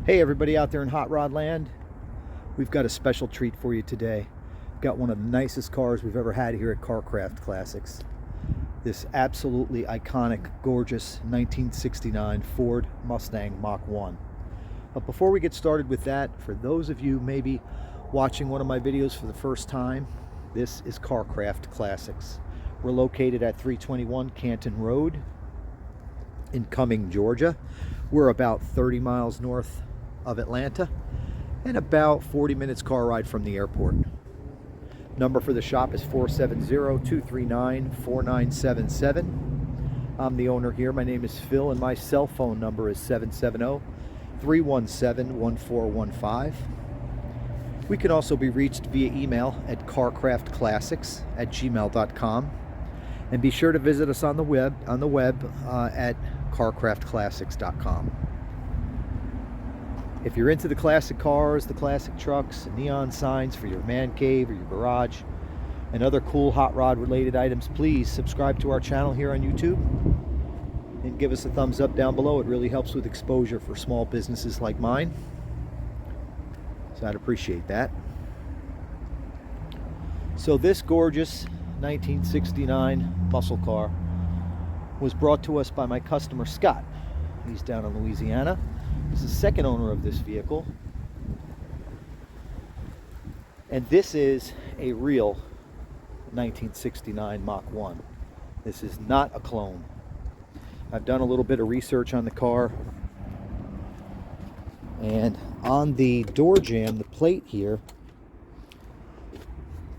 Hey everybody out there in Hot Rod Land, we've got a special treat for you today. Got one of the nicest cars we've ever had here at Carcraft Classics. This absolutely iconic, gorgeous 1969 Ford Mustang Mach 1. But before we get started with that, for those of you maybe watching one of my videos for the first time, this is Carcraft Classics. We're located at 321 Canton Road in Cumming, Georgia. We're about 30 miles north of Atlanta and about 40 minutes car ride from the airport. Number for the shop is 470-239-4977. I'm the owner here. My name is Phil and my cell phone number is 770-317-1415. We can also be reached via email at carcraftclassics@gmail.com. And be sure to visit us on the web at carcraftclassics.com. If you're into the classic cars, the classic trucks, neon signs for your man cave or your garage, and other cool hot rod related items, please subscribe to our channel here on YouTube and give us a thumbs up down below. It really helps with exposure for small businesses like mine, so I'd appreciate that. So this gorgeous 1969 muscle car was brought to us by my customer Scott. He's down in Louisiana. He's the second owner of this vehicle, and this is a real 1969 Mach 1. This is not a clone. I've done a little bit of research on the car, and on the door jamb, the plate here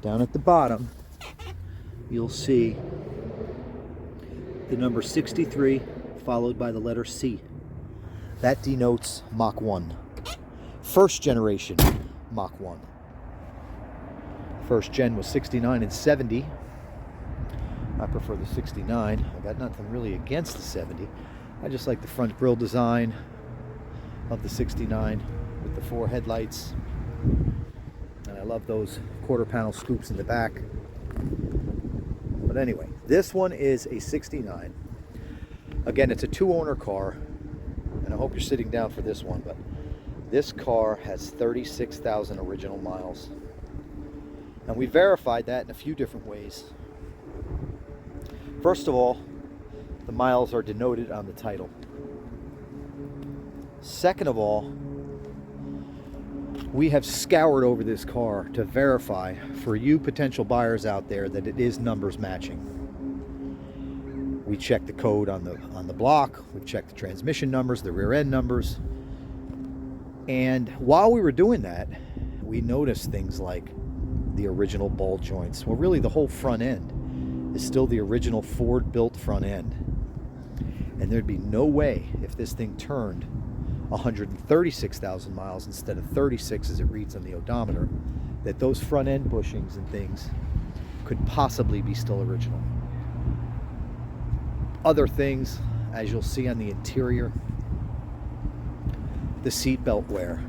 down at the bottom, you'll see the number 63 followed by the letter C. That denotes Mach 1. First generation Mach 1. First gen was 69 and 70. I prefer the 69. I got nothing really against the 70. I just like the front grille design of the 69 with the 4 headlights. And I love those quarter panel scoops in the back. But anyway, this one is a 69. Again, it's a 2-owner car, and I hope you're sitting down for this one, but this car has 36,000 original miles. And we verified that in a few different ways. First of all, the miles are denoted on the title. Second of all, we have scoured over this car to verify for you potential buyers out there that it is numbers matching. We checked the code on the block, we checked the transmission numbers, the rear end numbers, and while we were doing that, we noticed things like the original ball joints. Well, really the whole front end is still the original Ford built front end, and there'd be no way if this thing turned 136,000 miles instead of 36 as it reads on the odometer, that those front end bushings and things could possibly be still original. Other things, as you'll see on the interior, the seat belt wear.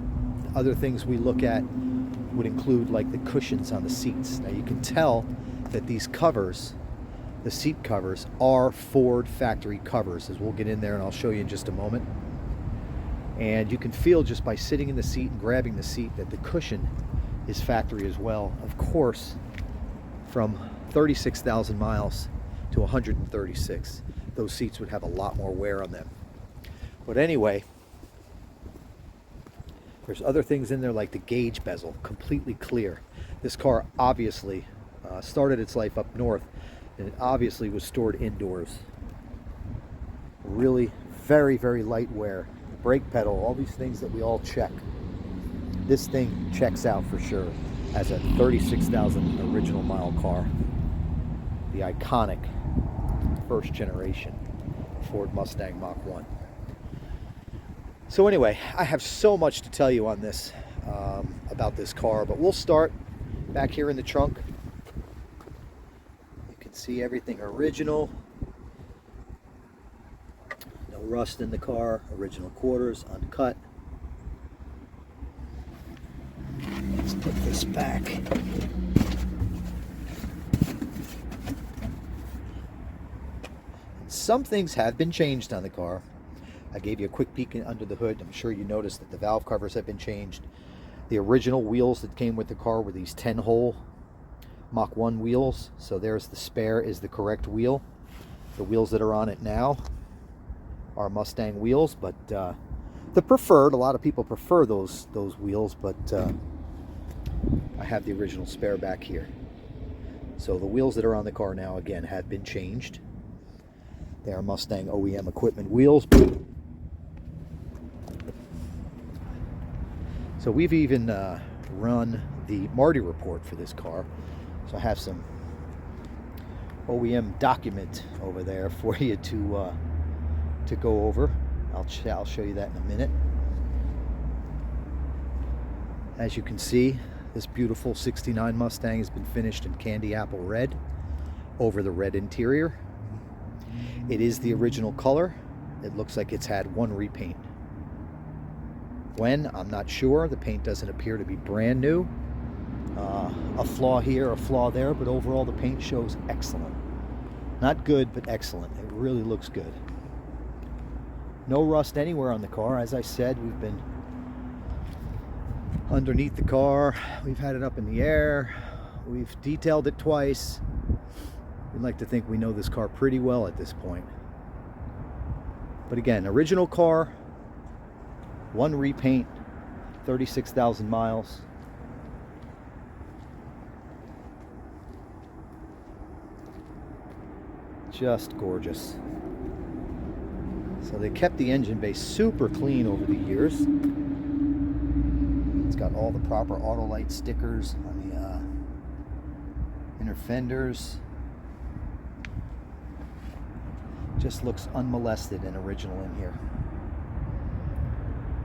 Other things we look at would include like the cushions on the seats. Now you can tell that these covers, the seat covers, are Ford factory covers, as we'll get in there and I'll show you in just a moment. And you can feel just by sitting in the seat and grabbing the seat that the cushion is factory as well. Of course, from 36,000 miles to 136, those seats would have a lot more wear on them. But anyway, there's other things in there like the gauge bezel, completely clear. This car obviously started its life up north, and it obviously was stored indoors. Really very, very light wear. Brake pedal, all these things that we all check. This thing checks out for sure as a 36,000 original mile car. The iconic first generation Ford Mustang Mach 1. So anyway, I have so much to tell you on this, about this car, but we'll start back here in the trunk. You can see everything original. No rust in the car, original quarters, uncut. Let's put this back. Some things have been changed on the car. I gave you a quick peek under the hood. I'm sure you noticed that the valve covers have been changed. The original wheels that came with the car were these 10-hole Mach 1 wheels. So there's the spare is the correct wheel. The wheels that are on it now are Mustang wheels, but the preferred, a lot of people prefer those wheels, but I have the original spare back here. So the wheels that are on the car now, again, have been changed. They are Mustang OEM equipment wheels. So we've even run the Marty report for this car. So I have some OEM document over there for you to go over. I'll show you that in a minute. As you can see, this beautiful 69 Mustang has been finished in candy apple red over the red interior. It is the original color. It looks like it's had one repaint. When? I'm not sure. The paint doesn't appear to be brand new. A flaw here, a flaw there, but overall the paint shows excellent. Not good, but excellent. It really looks good. No rust anywhere on the car. As I said, we've been underneath the car. We've had it up in the air. We've detailed it twice. We'd like to think we know this car pretty well at this point. But again, original car, one repaint, 36,000 miles. Just gorgeous. So they kept the engine bay super clean over the years. It's got all the proper Autolite stickers on the inner fenders. Just looks unmolested and original in here.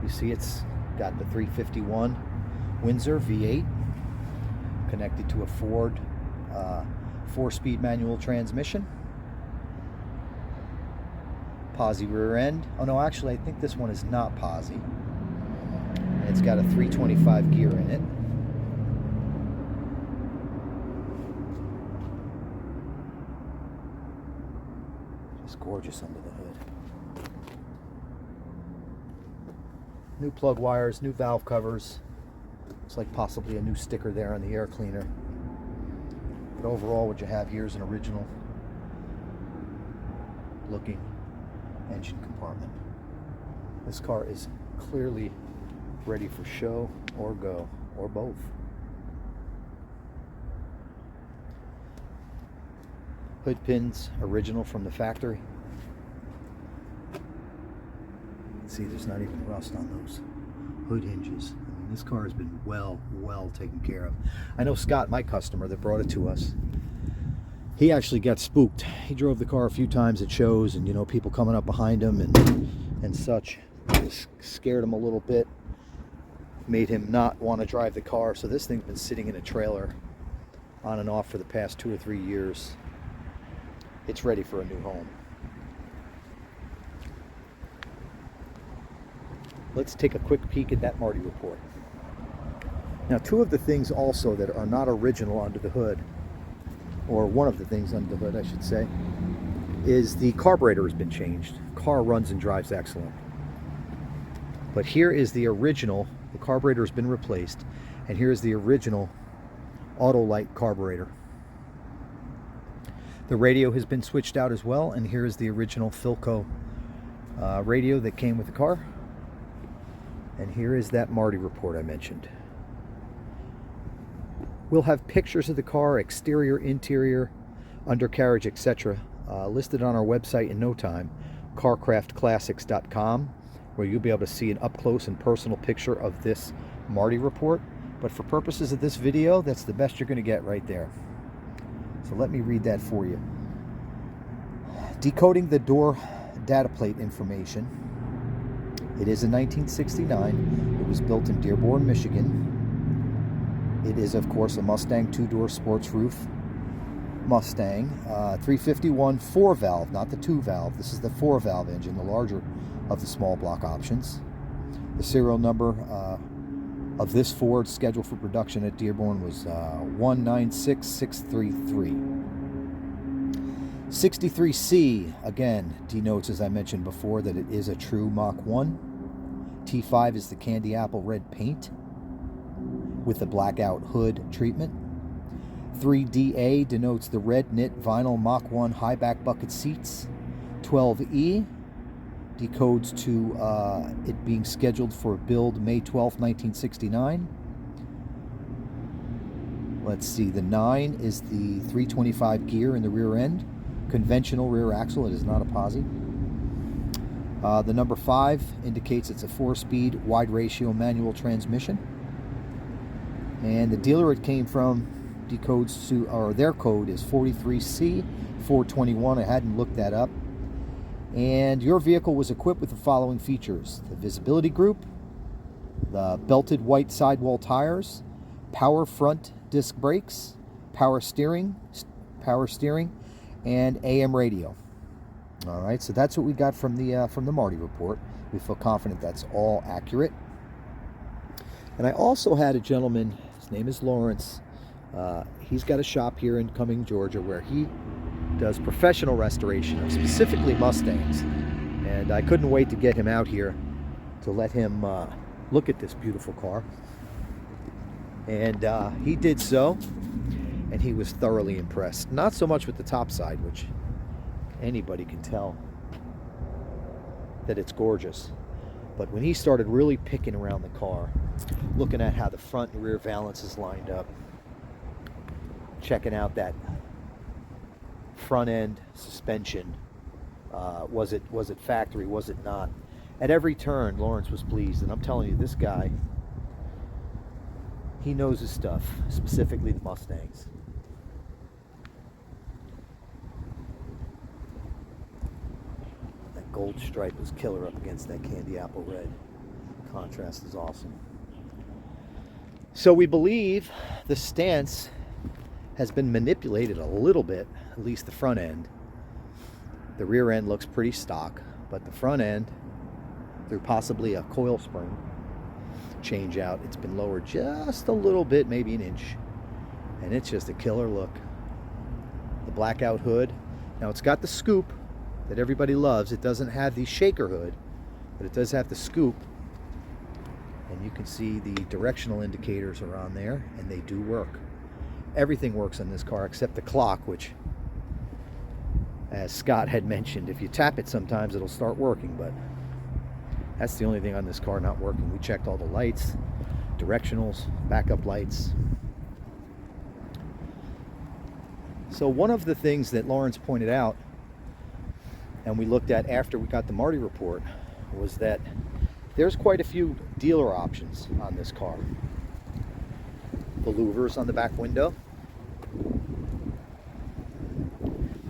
You see it's got the 351 Windsor V8 connected to a Ford 4-speed manual transmission. Posi rear end. Oh no, actually I think this one is not Posi. It's got a 325 gear in it. Just gorgeous under the hood. New plug wires, new valve covers. Looks like possibly a new sticker there on the air cleaner. But overall what you have here is an original looking engine compartment. This car is clearly ready for show or go, or both. Hood pins, original from the factory. See, there's not even rust on those hood hinges. I mean, this car has been well taken care of. I know Scott, my customer that brought it to us, he actually got spooked. He drove the car a few times at shows, and you know, people coming up behind him and such. It scared him a little bit, made him not want to drive the car. So this thing's been sitting in a trailer on and off for the past 2 or 3 years. It's ready for a new home. Let's take a quick peek at that Marty report. Now, two of the things also that are not original under the hood, or one of the things under the hood, I should say, is the carburetor has been changed. Car runs and drives excellent. But here is the original, the carburetor has been replaced, and here's the original Autolite carburetor. The radio has been switched out as well, and here is the original Philco radio that came with the car. And here is that Marty report I mentioned. We'll have pictures of the car, exterior, interior, undercarriage, etc. Listed on our website in no time, carcraftclassics.com, where you'll be able to see an up-close and personal picture of this Marty report. But for purposes of this video, that's the best you're going to get right there. So let me read that for you. Decoding the door data plate information. It is a 1969. It was built in Dearborn, Michigan. It is, of course, a Mustang 2-door sports roof Mustang. 351 4-valve, not the 2-valve. This is the 4-valve engine, the larger of the small block options. The serial number of this Ford scheduled for production at Dearborn was 196633. 63C, again, denotes, as I mentioned before, that it is a true Mach 1. T5 is the candy apple red paint with the blackout hood treatment. 3DA denotes the red knit vinyl Mach 1 high back bucket seats. 12E decodes to it being scheduled for build May 12, 1969. Let's see, the 9 is the 325 gear in the rear end. Conventional rear axle, it is not a posi. The number 5 indicates it's a 4-speed wide ratio manual transmission. And the dealer it came from decodes to, or their code is 43C421. I hadn't looked that up. And your vehicle was equipped with the following features: the visibility group, the belted white sidewall tires, power front disc brakes, power steering, and AM radio. All right, so that's what we got from the Marty report. We feel confident that's all accurate. And I also had a gentleman, his name is Lawrence. He's got a shop here in Cumming, Georgia, where he does professional restoration of specifically Mustangs. And I couldn't wait to get him out here to let him look at this beautiful car. And he did so, and he was thoroughly impressed. Not so much with the top side, which anybody can tell that it's gorgeous. But when he started really picking around the car, looking at how the front and rear valance is lined up, checking out that front end suspension, was it factory, was it not? At every turn, Lawrence was pleased, and I'm telling you, this guy, he knows his stuff, specifically the Mustangs. That gold stripe was killer up against that candy apple red. Contrast is awesome. So we believe the stance has been manipulated a little bit, at least the front end. The rear end looks pretty stock, but the front end, through possibly a coil spring change out, it's been lowered just a little bit, maybe an inch, and it's just a killer look. The blackout hood, now it's got the scoop that everybody loves. It doesn't have the shaker hood, but it does have the scoop, and you can see the directional indicators are on there, and they do work. Everything works on this car except the clock, which, as Scott had mentioned, if you tap it sometimes it'll start working, but that's the only thing on this car not working. We checked all the lights, directionals, backup lights. So one of the things that Lawrence pointed out, and we looked at after we got the Marty report, was that there's quite a few dealer options on this car. The louvers on the back window,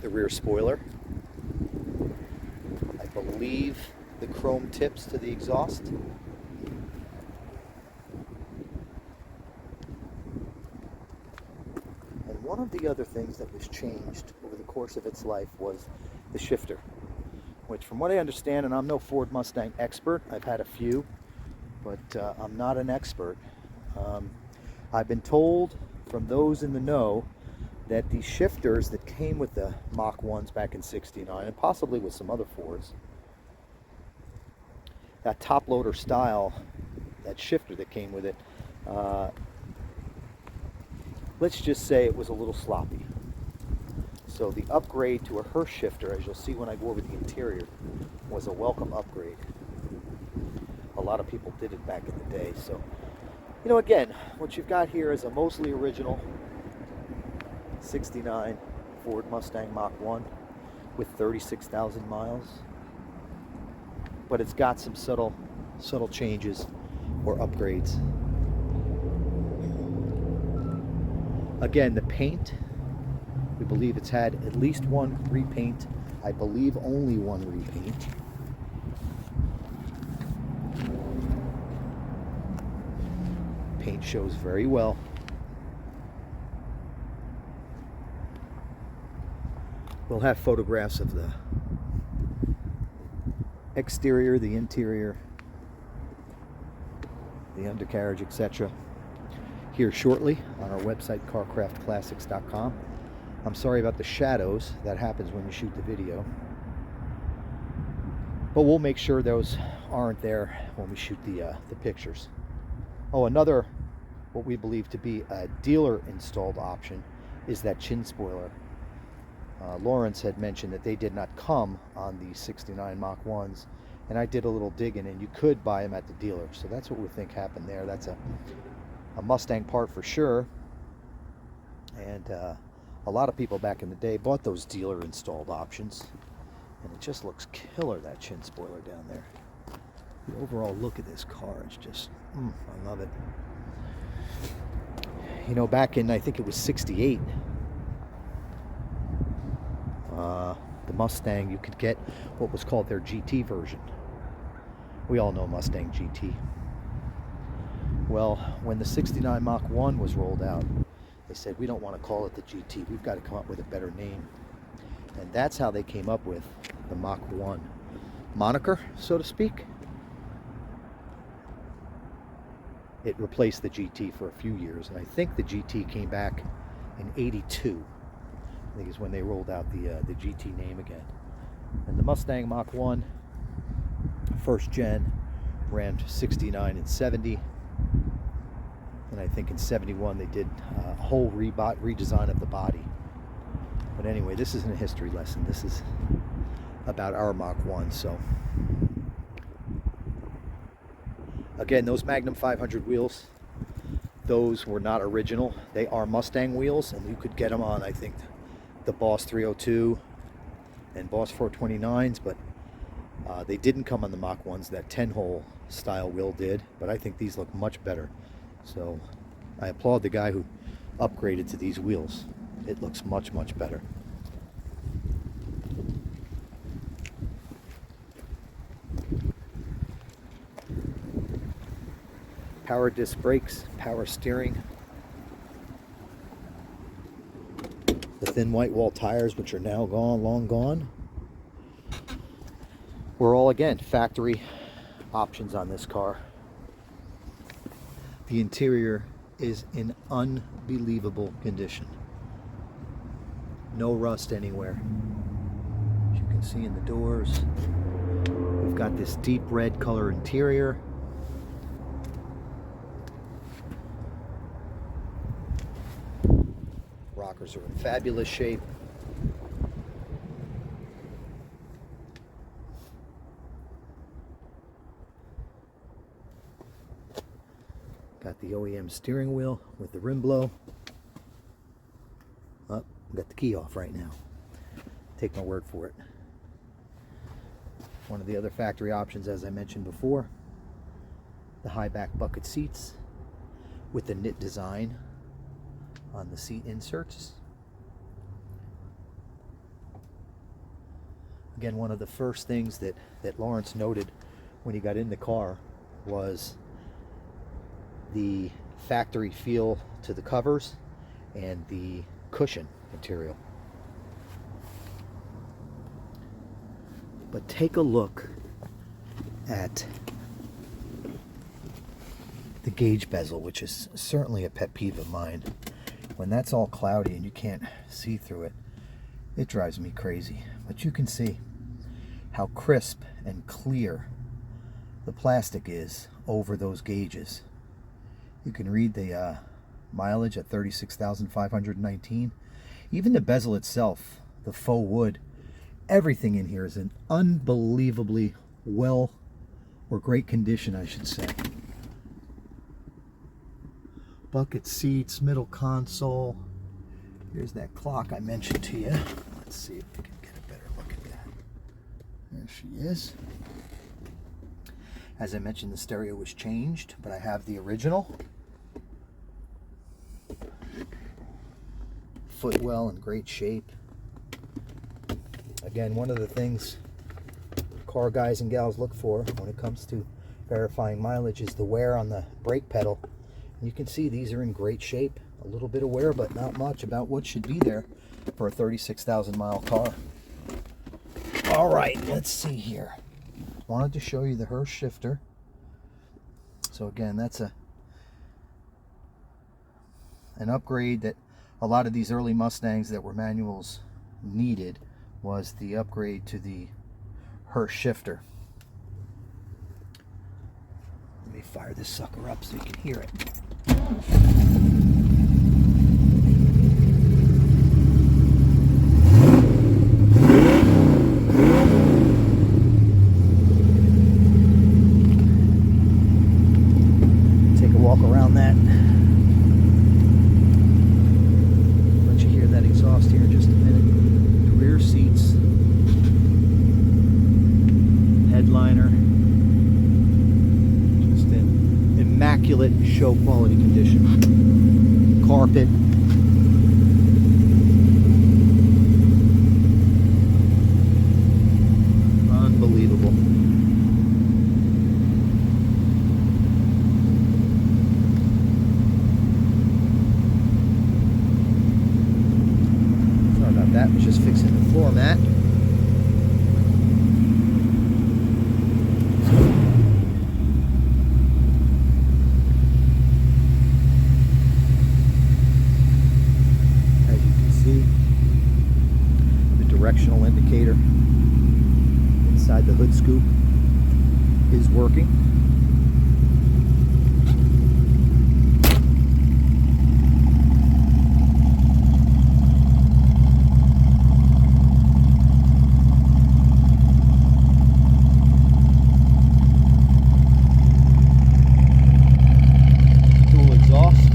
the rear spoiler, I believe the chrome tips to the exhaust, and one of the other things that was changed over the course of its life was the shifter, which, from what I understand, and I'm no Ford Mustang expert, I've had a few, but I'm not an expert. I've been told from those in the know that the shifters that came with the Mach 1s back in '69, and possibly with some other Fords, that top loader style, that shifter that came with it, let's just say it was a little sloppy. So the upgrade to a Hurst shifter, as you'll see when I go over the interior, was a welcome upgrade. A lot of people did it back in the day. So, you know, again, what you've got here is a mostly original '69 Ford Mustang Mach 1 with 36,000 miles. But it's got some subtle changes or upgrades. Again, the paint, we believe it's had at least one repaint. I believe only one repaint. Paint shows very well. We'll have photographs of the exterior, the interior, the undercarriage, etc. here shortly on our website, carcraftclassics.com. I'm sorry about the shadows. That happens when you shoot the video. But we'll make sure those aren't there when we shoot the pictures. Oh, another, what we believe to be a dealer installed option is that chin spoiler. Lawrence had mentioned that they did not come on the 69 Mach 1s, and I did a little digging, and you could buy them at the dealer. So that's what we think happened there. That's a Mustang part for sure. And a lot of people back in the day bought those dealer installed options, and it just looks killer, that chin spoiler down there. The overall look of this car is just, I love it. You know, back in, I think it was 68, the Mustang, you could get what was called their GT version. We all know Mustang GT. Well, when the 69 Mach 1 was rolled out, they said, we don't want to call it the GT. We've got to come up with a better name. And that's how they came up with the Mach 1 moniker, so to speak. It replaced the GT for a few years, and I think the GT came back in '82. I think is when they rolled out the GT name again. And the Mustang Mach 1, first gen, ran 69 and 70. And I think in 71 they did a whole redesign of the body. But anyway, this isn't a history lesson. This is about our Mach 1. So again, those Magnum 500 wheels, those were not original. They are Mustang wheels, and you could get them on, I think, the Boss 302 and Boss 429s, but they didn't come on the Mach 1s. That 10-hole style wheel did, but I think these look much better. So I applaud the guy who upgraded to these wheels. It looks much, much better. Power disc brakes, power steering. The thin white wall tires, which are now gone, long gone. We're all, again, factory options on this car. The interior is in unbelievable condition. No rust anywhere. As you can see in the doors, we've got this deep red color interior. Rockers are in fabulous shape. Got the OEM steering wheel with the rim blow. Oh, got the key off right now. Take my word for it. One of the other factory options, as I mentioned before, the high back bucket seats with the knit design on the seat inserts. Again, one of the first things that Lawrence noted when he got in the car was the factory feel to the covers and the cushion material. But take a look at the gauge bezel, which is certainly a pet peeve of mine. When that's all cloudy and you can't see through it, it drives me crazy. But you can see how crisp and clear the plastic is over those gauges. You can read the mileage at 36,519. Even the bezel itself, the faux wood, everything in here is in unbelievably well, or great condition, I should say. Bucket seats, middle console. Here's that clock I mentioned to you. Let's see if we can get a better look at that. There she is. As I mentioned, the stereo was changed, but I have the original. Footwell in great shape. Again, one of the things car guys and gals look for when it comes to verifying mileage is the wear on the brake pedal. And you can see these are in great shape. A little bit of wear, but not much, about what should be there for a 36,000 mile car. All right, let's see here. Wanted to show you the Hirsch shifter. So again, that's an upgrade that a lot of these early Mustangs that were manuals needed was the upgrade to the Hirsch shifter. Let me fire this sucker up so you can hear it. Take a walk around that. Let you hear that exhaust here in just a minute. The rear seats, headliner, just in immaculate show quality condition. Carpet. Unbelievable. Sorry about that. Was just fixing the floor mat. As you can see, the directional indicator inside the hood scoop is working. Dual exhaust.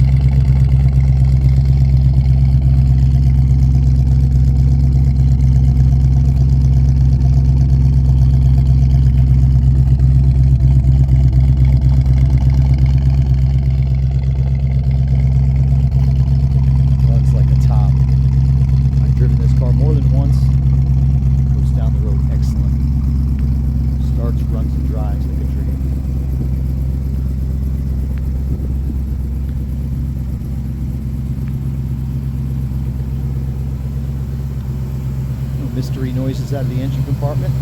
Looks like a top. I've driven this car more than once. Goes down the road excellent. Starts, runs, and drives like a dream. No mystery noises out of the engine compartment.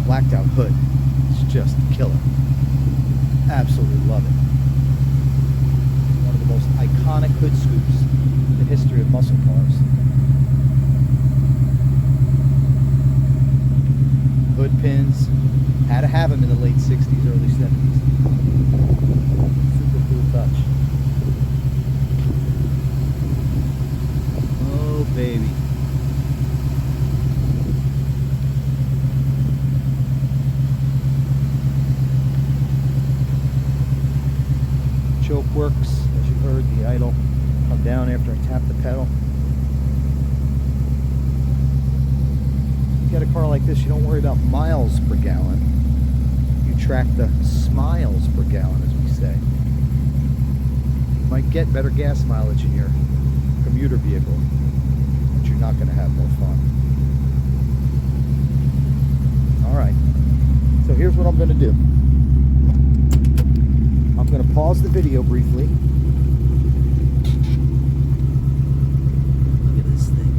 Blacked out hood. It's just killer. Absolutely love it. One of the most iconic hood scoops in the history of muscle cars. Hood pins. Had to have them in the late 60s, early 70s. Super cool touch. Oh, baby. Choke works, as you heard, the idle come down after I tap the pedal. You get a car like this, you don't worry about miles per gallon. You track the smiles per gallon, as we say. You might get better gas mileage in your commuter vehicle, but you're not going to have more fun. Alright, so here's what I'm going to do. I'm going to pause the video briefly. Look at this thing.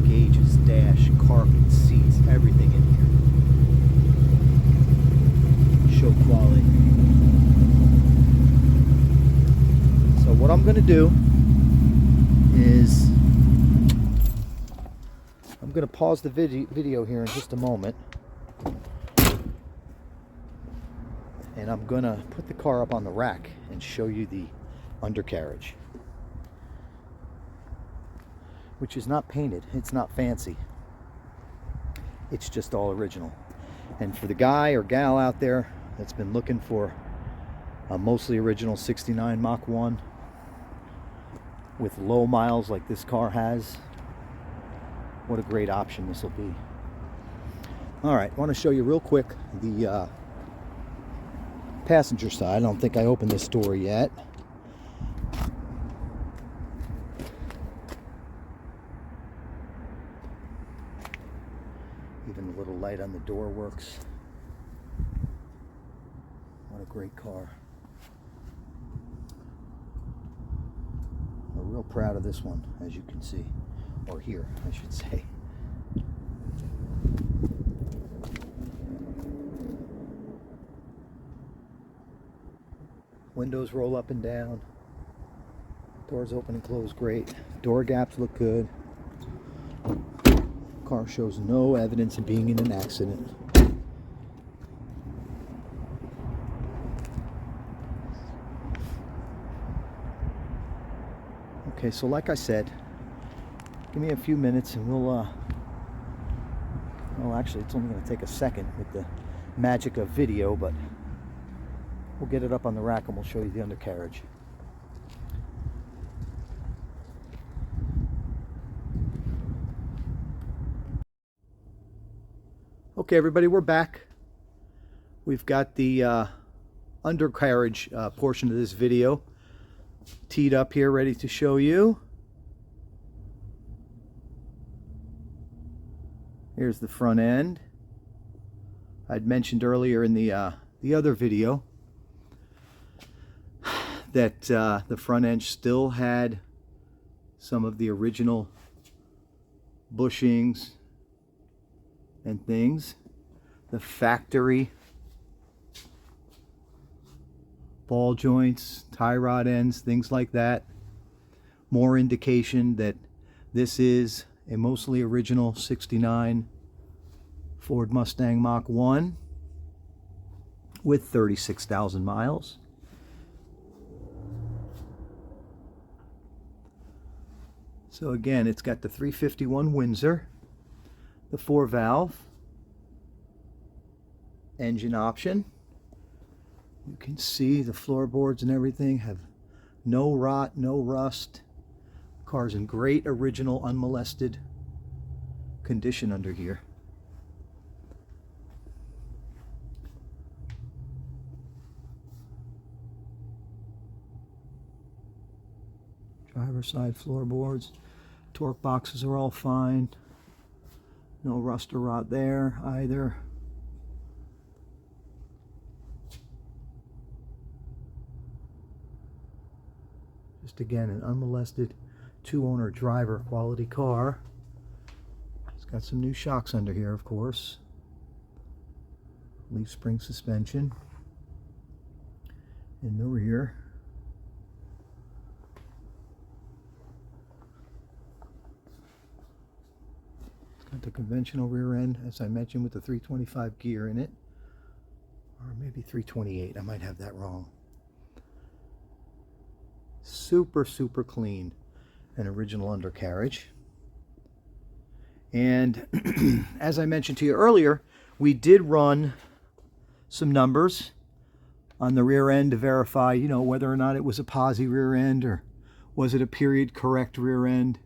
Gauges, dash, carpet, seats, everything in here. Show quality. So what I'm going to do is I'm going to pause the video here in just a moment. And I'm going to put the car up on the rack and show you the undercarriage, which is not painted. It's not fancy. It's just all original. And for the guy or gal out there that's been looking for a mostly original 69 Mach 1 with low miles like this car has, what a great option this will be. All right, I want to show you real quick the passenger side. I don't think I opened this door yet. Even the little light on the door works. What a great car. We're real proud of this one, as you can see, or hear, I should say. Windows roll up and down. Doors open and close great. Door gaps look good. Car shows no evidence of being in an accident. Okay, so like I said, give me a few minutes and we'll well, actually it's only going to take a second with the magic of video, but we'll get it up on the rack and we'll show you the undercarriage. Okay, everybody, we're back. We've got the undercarriage portion of this video teed up here, ready to show you. Here's the front end. I'd mentioned earlier in the other video that the front end still had some of the original bushings and things. The factory ball joints, tie rod ends, things like that. More indication that this is a mostly original 69 Ford Mustang Mach 1 with 36,000 miles. So again, it's got the 351 Windsor, the 4-valve engine option. You can see the floorboards and everything have no rot, no rust. Car's in great original unmolested condition under here. Driver's side floorboards, torque boxes are all fine. No rust or rot there either. Just again, an unmolested two-owner driver quality car. It's got some new shocks under here, of course. Leaf spring suspension in the rear. It's got the conventional rear end, as I mentioned, with the 325 gear in it, or maybe 328. I might have that wrong. Super, super clean and original undercarriage. And as I mentioned to you earlier, we did run some numbers on the rear end to verify, you know, whether or not it was a posi rear end or was it a period correct rear end.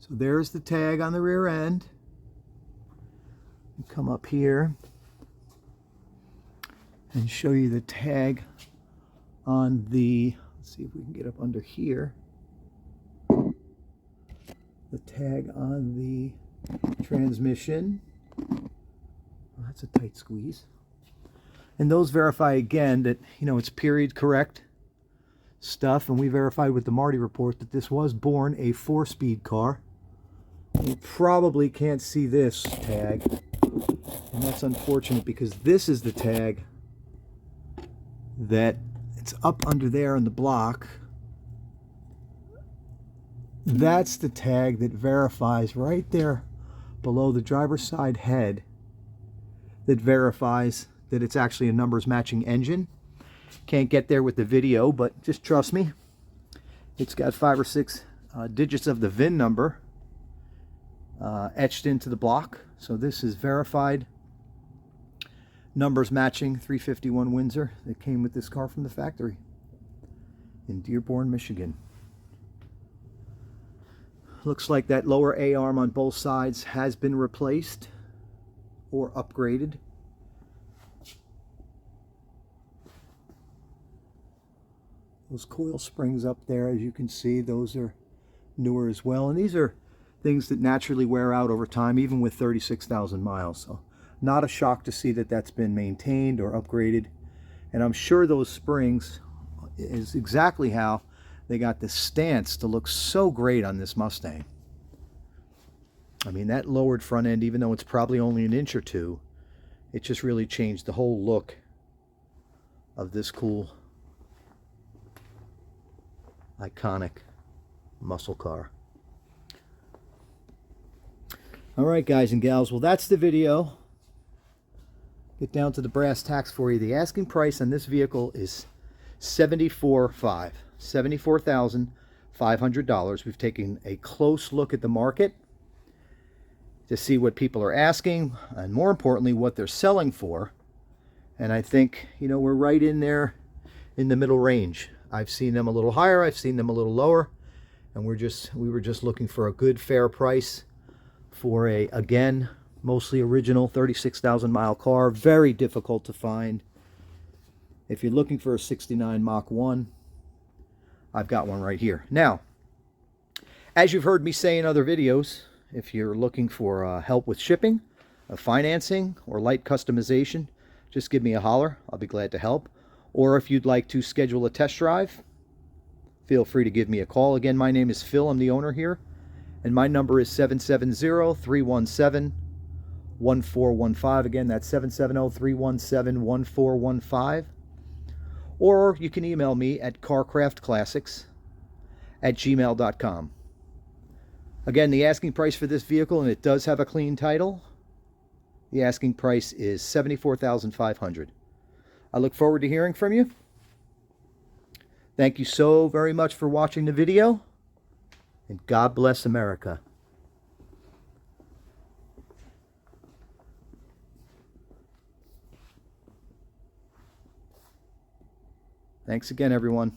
So there's the tag on the rear end. Come up here and show you the tag on the, let's see if we can get up under here, the tag on the transmission. Well, that's a tight squeeze. And those verify again that, you know, it's period correct stuff, and we verified with the Marty report that this was born a 4-speed car. You probably can't see this tag, and that's unfortunate because this is the tag that it's up under there in the block. That's the tag that verifies right there below the driver's side head, that verifies that it's actually a numbers matching engine. Can't get there with the video, but just trust me. It's got 5 or 6 digits of the VIN number etched into the block. So this is verified numbers matching 351 Windsor that came with this car from the factory in Dearborn, Michigan. Looks like that lower A-arm on both sides has been replaced or upgraded. Those coil springs up there, as you can see, those are newer as well. And these are things that naturally wear out over time, even with 36,000 miles. So not a shock to see that that's been maintained or upgraded. And I'm sure those springs is exactly how they got the stance to look so great on this Mustang. I mean, that lowered front end, even though it's probably only an inch or two, it just really changed the whole look of this cool iconic muscle car. All right, guys and gals, well, that's the video. Get down to the brass tacks for you. The asking price on this vehicle is $74,500. We've taken a close look at the market to see what people are asking, and more importantly, what they're selling for. And I think, you know, we're right in there in the middle range. I've seen them a little higher, I've seen them a little lower, and we were just looking for a good, fair price for a, again, mostly original 36,000 mile car. Very difficult to find. If you're looking for a 69 Mach 1, I've got one right here. Now, as you've heard me say in other videos, if you're looking for help with shipping, financing, or light customization, just give me a holler. I'll be glad to help. Or if you'd like to schedule a test drive, feel free to give me a call. Again, my name is Phil. I'm the owner here. And my number is 770-317-1415. Again, that's 770-317-1415. Or you can email me at carcraftclassics@gmail.com. Again, the asking price for this vehicle, and it does have a clean title, the asking price is $74,500. I look forward to hearing from you. Thank you so very much for watching the video, and God bless America. Thanks again, everyone.